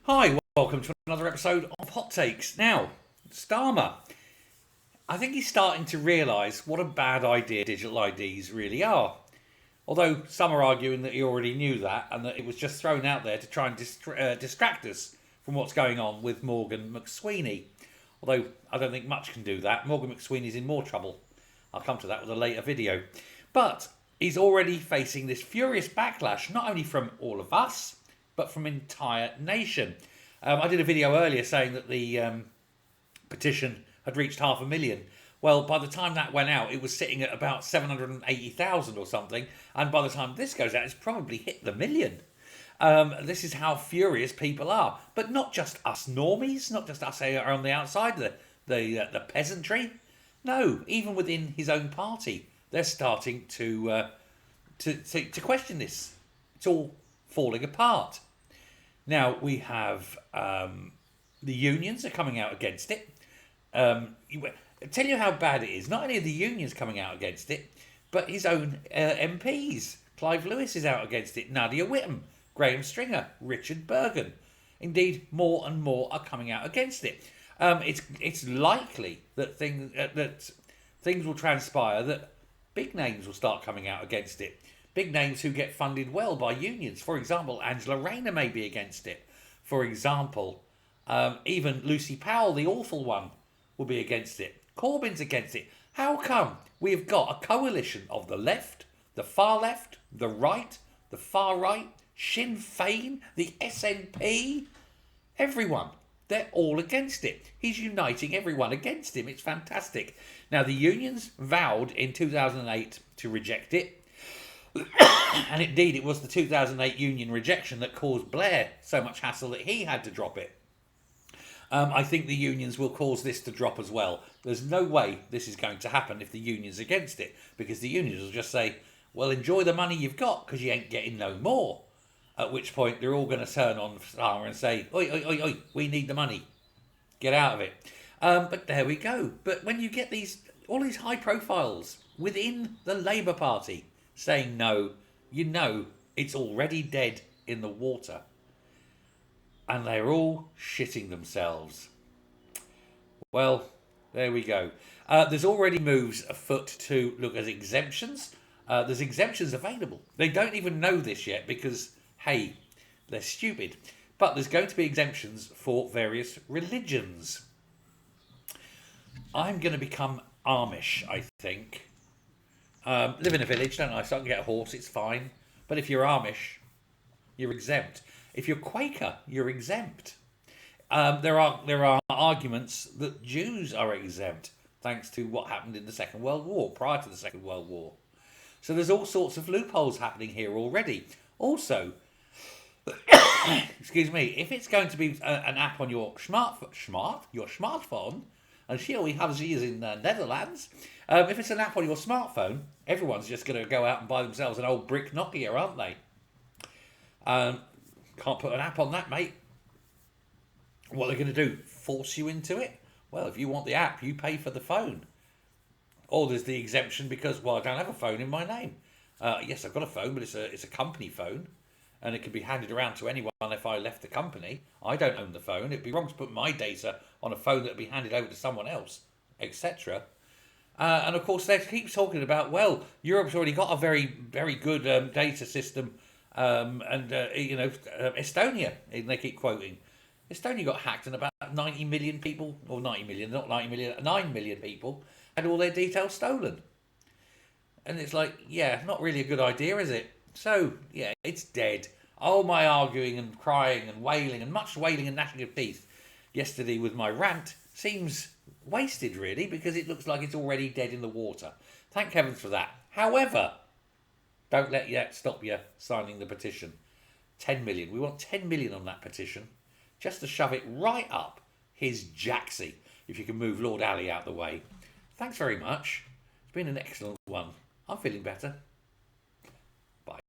Hi, welcome to another episode of Hot Takes. Now, Starmer, I think he's starting to realise what a bad idea digital IDs really are. Although some are arguing that he already knew that and that it was just thrown out there to try and distract us from what's going on with Morgan McSweeney. Although I don't think much can do that. Morgan McSweeney's in more trouble. I'll come to that with a later video. But he's already facing this furious backlash, not only from all of us, but from entire nation. I did a video earlier saying that the petition had reached 500,000. Well, by the time that went out, it was sitting at about 780,000 or something. And by the time this goes out, it's probably hit the million. This is how furious people are. But not just us normies, not just us who are on the outside, the peasantry. No, even within his own party, they're starting to question this. It's all falling apart. Now, we have the unions are coming out against it. Tell you how bad it is. Not only are the unions coming out against it, but his own MPs. Clive Lewis is out against it. Nadia Whittome, Graham Stringer, Richard Bergen. Indeed, more and more are coming out against it. It's likely that things will transpire that big names will start coming out against it. Big names who get funded well by unions. For example, Angela Rayner may be against it. For example, even Lucy Powell, the awful one, will be against it. Corbyn's against it. How come we have got a coalition of the left, the far left, the right, the far right, Sinn Féin, the SNP, everyone? They're all against it. He's uniting everyone against him. It's fantastic. Now, the unions vowed in 2008 to reject it. And indeed, it was the 2008 union rejection that caused Blair so much hassle that he had to drop it. I think the unions will cause this to drop as well. There's no way this is going to happen if the union's against it, because the unions will just say, well, enjoy the money you've got because you ain't getting no more. At which point they're all going to turn on Starmer and say, oi, oi, oi, oi, we need the money. Get out of it. But there we go. But when you get all these high profiles within the Labour Party saying no, you know it's already dead in the water. And they're all shitting themselves. Well, there we go. There's already moves afoot to look at exemptions. There's exemptions available. They don't even know this yet because, hey, they're stupid. But there's going to be exemptions for various religions. I'm going to become Amish, I think. Live in a village, don't I? So I can get a horse, it's fine. But if you're Amish, you're exempt. If you're Quaker, you're exempt. There are arguments that Jews are exempt, thanks to what happened in the Second World War, prior to the Second World War. So there's all sorts of loopholes happening here already. Also, excuse me, if it's going to be an app on your smartphone, and here we have these in the Netherlands. If it's an app on your smartphone, everyone's just going to go out and buy themselves an old brick Nokia, aren't they? Can't put an app on that, mate. What are they going to do? Force you into it? Well, if you want the app, you pay for the phone. Or there's the exemption because, well, I don't have a phone in my name. Yes, I've got a phone, but it's a company phone. And it can be handed around to anyone if I left the company. I don't own the phone. It'd be wrong to put my data on a phone that would be handed over to someone else, etc. And of course, they keep talking about, well, Europe's already got a very, very good data system. Estonia, they keep quoting. Estonia got hacked and about 90 million people, or 90 million, not 90 million, 9 million people had all their details stolen. And it's like, yeah, not really a good idea, is it? So, yeah, it's dead. All my arguing and crying and wailing and much wailing and gnashing of teeth yesterday with my rant seems wasted, really, because it looks like it's already dead in the water. Thank heavens for that. However, don't let that stop you signing the petition. 10 million. We want 10 million on that petition just to shove it right up his jacksie, if you can move Lord Ali out the way. Thanks very much. It's been an excellent one. I'm feeling better.